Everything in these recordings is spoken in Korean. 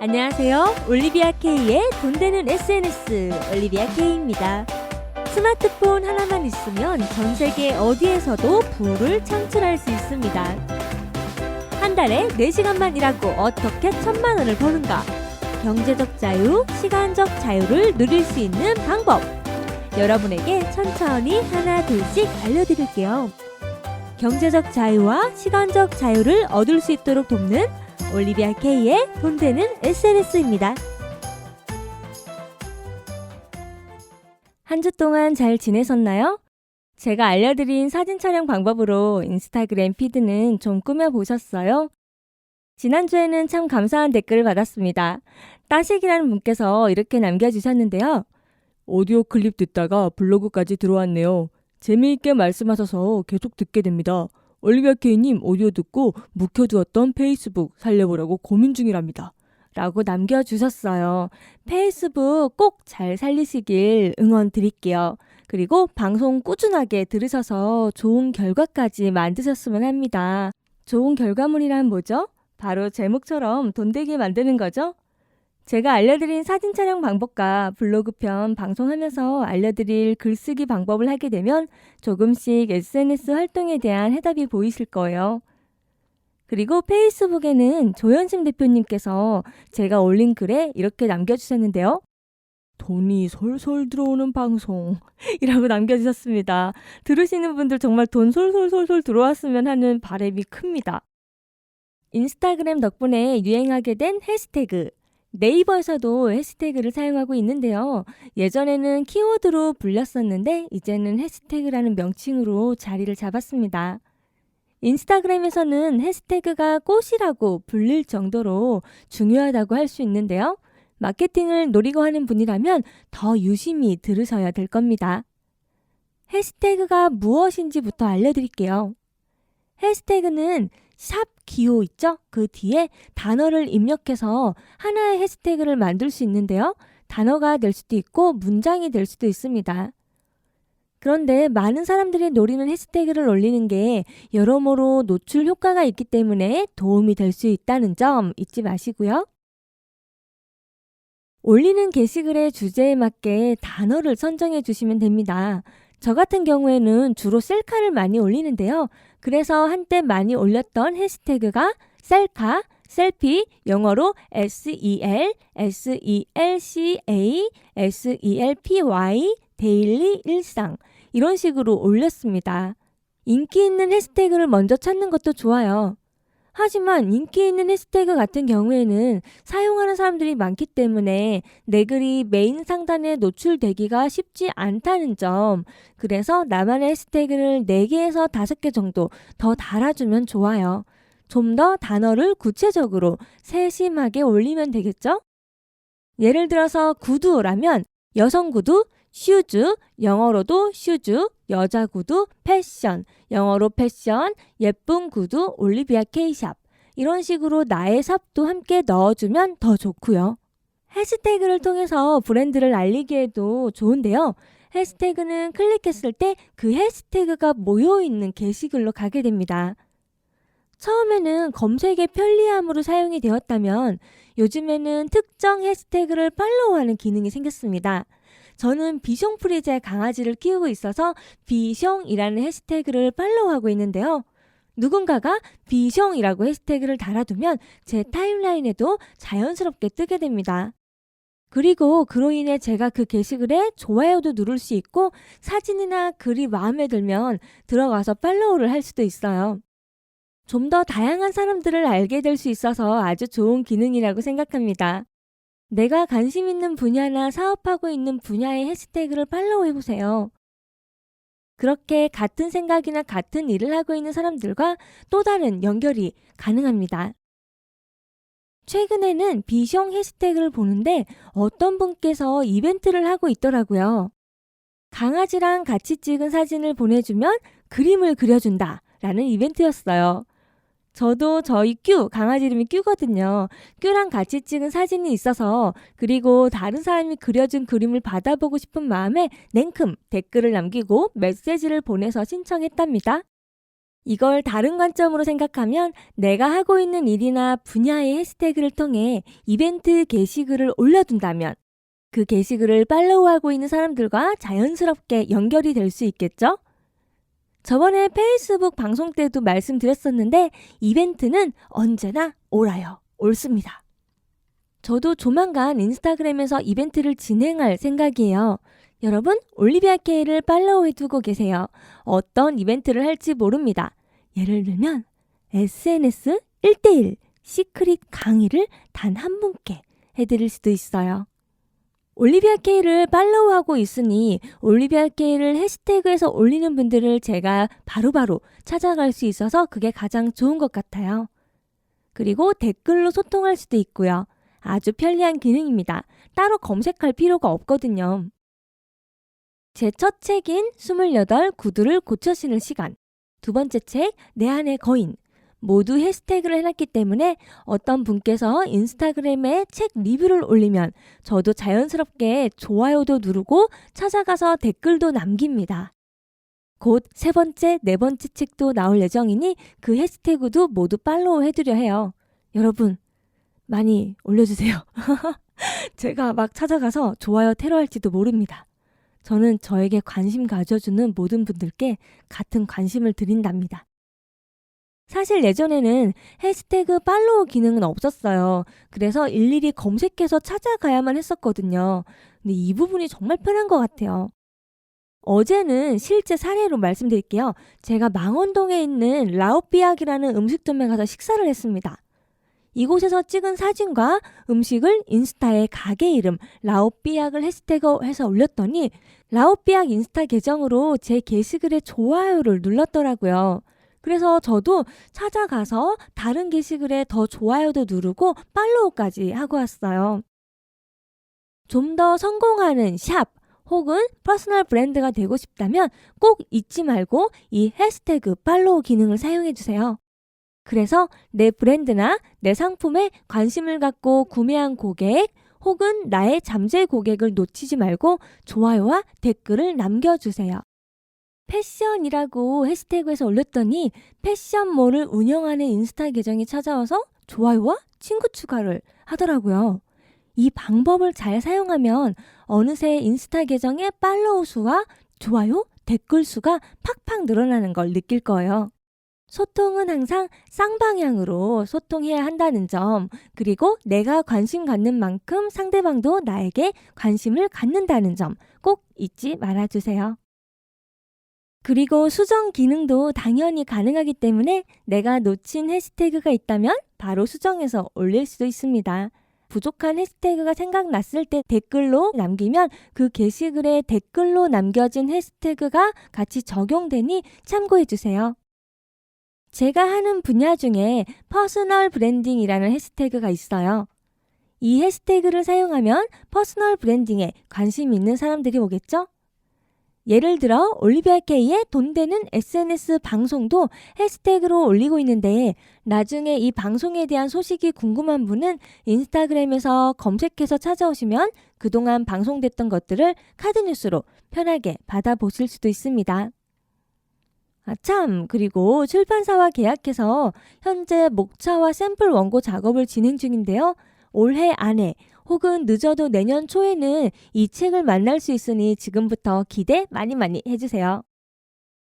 안녕하세요. 올리비아 K의 돈 되는 SNS 올리비아 K입니다. 스마트폰 하나만 있으면 전 세계 어디에서도 부를 창출할 수 있습니다. 한 달에 4시간만 일하고 어떻게 1,000만 원을 버는가? 경제적 자유, 시간적 자유를 누릴 수 있는 방법. 여러분에게 천천히 하나 둘씩 알려드릴게요. 경제적 자유와 시간적 자유를 얻을 수 있도록 돕는 올리비아 K의 돈 되는 SNS입니다. 한 주 동안 잘 지내셨나요? 제가 알려드린 사진 촬영 방법으로 인스타그램 피드는 좀 꾸며보셨어요? 지난주에는 참 감사한 댓글을 받았습니다. 따식이라는 분께서 이렇게 남겨주셨는데요. 오디오 클립 듣다가 블로그까지 들어왔네요. 재미있게 말씀하셔서 계속 듣게 됩니다. 올리비아 K님 오디오 듣고 묵혀두었던 페이스북 살려보려고 고민 중이랍니다. 라고 남겨주셨어요. 페이스북 꼭 잘 살리시길 응원 드릴게요. 그리고 방송 꾸준하게 들으셔서 좋은 결과까지 만드셨으면 합니다. 좋은 결과물이란 뭐죠? 바로 제목처럼 돈 되게 만드는 거죠? 제가 알려드린 사진 촬영 방법과 블로그 편 방송하면서 알려드릴 글쓰기 방법을 하게 되면 조금씩 SNS 활동에 대한 해답이 보이실 거예요. 그리고 페이스북에는 조현심 대표님께서 제가 올린 글에 이렇게 남겨주셨는데요. 돈이 솔솔 들어오는 방송 이라고 남겨주셨습니다. 들으시는 분들 정말 돈 솔솔솔솔 들어왔으면 하는 바람이 큽니다. 인스타그램 덕분에 유행하게 된 해시태그. 네이버에서도 해시태그를 사용하고 있는데요. 예전에는 키워드로 불렸었는데 이제는 해시태그라는 명칭으로 자리를 잡았습니다. 인스타그램에서는 해시태그가 꽃이라고 불릴 정도로 중요하다고 할 수 있는데요. 마케팅을 노리고 하는 분이라면 더 유심히 들으셔야 될 겁니다. 해시태그가 무엇인지부터 알려드릴게요. 해시태그는 샵 기호 있죠? 그 뒤에 단어를 입력해서 하나의 해시태그를 만들 수 있는데요. 단어가 될 수도 있고 문장이 될 수도 있습니다. 그런데 많은 사람들이 노리는 해시태그를 올리는 게 여러모로 노출 효과가 있기 때문에 도움이 될 수 있다는 점 잊지 마시고요. 올리는 게시글의 주제에 맞게 단어를 선정해 주시면 됩니다. 저 같은 경우에는 주로 셀카를 많이 올리는데요. 그래서 한때 많이 올렸던 해시태그가 셀카, 셀피, 영어로 SEL, SELCA, SELPY, 데일리 일상 이런 식으로 올렸습니다. 인기 있는 해시태그를 먼저 찾는 것도 좋아요. 하지만 인기 있는 해시태그 같은 경우에는 사용하는 사람들이 많기 때문에 내 글이 메인 상단에 노출되기가 쉽지 않다는 점. 그래서 나만의 해시태그를 4개에서 5개 정도 더 달아주면 좋아요. 좀 더 단어를 구체적으로 세심하게 올리면 되겠죠? 예를 들어서 구두라면 여성 구두, 슈즈, 영어로도 슈즈, 여자 구두, 패션, 영어로 패션, 예쁜 구두, 올리비아 K샵 이런 식으로 나의 샵도 함께 넣어주면 더 좋고요. 해시태그를 통해서 브랜드를 알리기에도 좋은데요. 해시태그는 클릭했을 때 그 해시태그가 모여있는 게시글로 가게 됩니다. 처음에는 검색의 편리함으로 사용이 되었다면 요즘에는 특정 해시태그를 팔로우하는 기능이 생겼습니다. 저는 비숑프리제 강아지를 키우고 있어서 비숑이라는 해시태그를 팔로우하고 있는데요. 누군가가 비숑이라고 해시태그를 달아두면 제 타임라인에도 자연스럽게 뜨게 됩니다. 그리고 그로 인해 제가 그 게시글에 좋아요도 누를 수 있고 사진이나 글이 마음에 들면 들어가서 팔로우를 할 수도 있어요. 좀 더 다양한 사람들을 알게 될 수 있어서 아주 좋은 기능이라고 생각합니다. 내가 관심 있는 분야나 사업하고 있는 분야의 해시태그를 팔로우해보세요. 그렇게 같은 생각이나 같은 일을 하고 있는 사람들과 또 다른 연결이 가능합니다. 최근에는 비숑 해시태그를 보는데 어떤 분께서 이벤트를 하고 있더라고요. 강아지랑 같이 찍은 사진을 보내주면 그림을 그려준다 라는 이벤트였어요. 저도 저희 강아지 이름이 큐거든요. 큐랑 같이 찍은 사진이 있어서 그리고 다른 사람이 그려준 그림을 받아보고 싶은 마음에 냉큼 댓글을 남기고 메시지를 보내서 신청했답니다. 이걸 다른 관점으로 생각하면 내가 하고 있는 일이나 분야의 해시태그를 통해 이벤트 게시글을 올려둔다면 그 게시글을 팔로우하고 있는 사람들과 자연스럽게 연결이 될 수 있겠죠? 저번에 페이스북 방송 때도 말씀드렸었는데 이벤트는 언제나 옳아요. 옳습니다. 저도 조만간 인스타그램에서 이벤트를 진행할 생각이에요. 여러분, 올리비아 K를 팔로우해두고 계세요. 어떤 이벤트를 할지 모릅니다. 예를 들면 SNS 1대1 시크릿 강의를 단 한 분께 해드릴 수도 있어요. 올리비아 K를 팔로우하고 있으니 올리비아 K를 해시태그에서 올리는 분들을 제가 바로바로 찾아갈 수 있어서 그게 가장 좋은 것 같아요. 그리고 댓글로 소통할 수도 있고요. 아주 편리한 기능입니다. 따로 검색할 필요가 없거든요. 제 첫 책인 28 구두를 고쳐 신을 시간, 두 번째 책 내 안의 거인 모두 해시태그를 해놨기 때문에 어떤 분께서 인스타그램에 책 리뷰를 올리면 저도 자연스럽게 좋아요도 누르고 찾아가서 댓글도 남깁니다. 곧 세 번째, 네 번째 책도 나올 예정이니 그 해시태그도 모두 팔로우 해드려 해요. 여러분 많이 올려주세요. 제가 막 찾아가서 좋아요 테러할지도 모릅니다. 저는 저에게 관심 가져주는 모든 분들께 같은 관심을 드린답니다. 사실 예전에는 해시태그 팔로우 기능은 없었어요. 그래서 일일이 검색해서 찾아가야만 했었거든요. 근데 이 부분이 정말 편한 것 같아요. 어제는 실제 사례로 말씀드릴게요. 제가 망원동에 있는 라오삐약이라는 음식점에 가서 식사를 했습니다. 이곳에서 찍은 사진과 음식을 인스타에 가게 이름 라오삐약을 해시태그해서 올렸더니 라오삐약 인스타 계정으로 제 게시글에 좋아요를 눌렀더라고요. 그래서 저도 찾아가서 다른 게시글에 더 좋아요도 누르고 팔로우까지 하고 왔어요. 좀 더 성공하는 샵 혹은 퍼스널 브랜드가 되고 싶다면 꼭 잊지 말고 이 해시태그 팔로우 기능을 사용해 주세요. 그래서 내 브랜드나 내 상품에 관심을 갖고 구매한 고객 혹은 나의 잠재 고객을 놓치지 말고 좋아요와 댓글을 남겨주세요. 패션이라고 해시태그에서 올렸더니 패션몰을 운영하는 인스타 계정이 찾아와서 좋아요와 친구 추가를 하더라고요. 이 방법을 잘 사용하면 어느새 인스타 계정의 팔로우 수와 좋아요, 댓글 수가 팍팍 늘어나는 걸 느낄 거예요. 소통은 항상 쌍방향으로 소통해야 한다는 점, 그리고 내가 관심 갖는 만큼 상대방도 나에게 관심을 갖는다는 점 꼭 잊지 말아주세요. 그리고 수정 기능도 당연히 가능하기 때문에 내가 놓친 해시태그가 있다면 바로 수정해서 올릴 수도 있습니다. 부족한 해시태그가 생각났을 때 댓글로 남기면 그 게시글에 댓글로 남겨진 해시태그가 같이 적용되니 참고해 주세요. 제가 하는 분야 중에 퍼스널 브랜딩이라는 해시태그가 있어요. 이 해시태그를 사용하면 퍼스널 브랜딩에 관심 있는 사람들이 오겠죠? 예를 들어 올리비아 K의 돈 되는 SNS 방송도 해시태그로 올리고 있는데 나중에 이 방송에 대한 소식이 궁금한 분은 인스타그램에서 검색해서 찾아오시면 그동안 방송됐던 것들을 카드뉴스로 편하게 받아보실 수도 있습니다. 그리고 출판사와 계약해서 현재 목차와 샘플 원고 작업을 진행 중인데요. 올해 안에 혹은 늦어도 내년 초에는 이 책을 만날 수 있으니 지금부터 기대 많이 해주세요.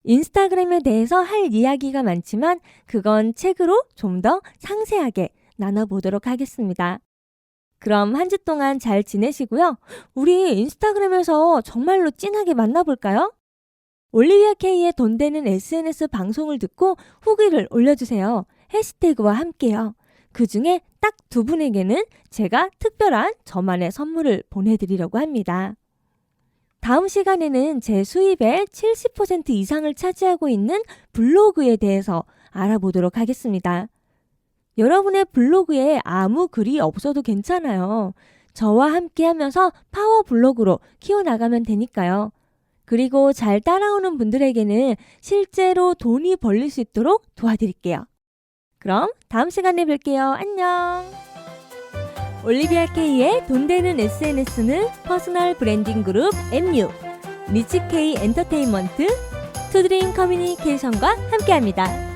인스타그램에 대해서 할 이야기가 많지만 그건 책으로 좀 더 상세하게 나눠보도록 하겠습니다. 그럼 한 주 동안 잘 지내시고요. 우리 인스타그램에서 정말로 찐하게 만나볼까요? 올리비아 K의 돈 되는 SNS 방송을 듣고 후기를 올려주세요. 해시태그와 함께요. 그 중에 딱 두 분에게는 제가 특별한 저만의 선물을 보내드리려고 합니다. 다음 시간에는 제 수입의 70% 이상을 차지하고 있는 블로그에 대해서 알아보도록 하겠습니다. 여러분의 블로그에 아무 글이 없어도 괜찮아요. 저와 함께 하면서 파워 블로그로 키워나가면 되니까요. 그리고 잘 따라오는 분들에게는 실제로 돈이 벌릴 수 있도록 도와드릴게요. 그럼 다음 시간에 뵐게요. 안녕. 올리비아 K의 돈 되는 SNS는 퍼스널 브랜딩 그룹 MU, 리치 K 엔터테인먼트, 투드림 커뮤니케이션과 함께합니다.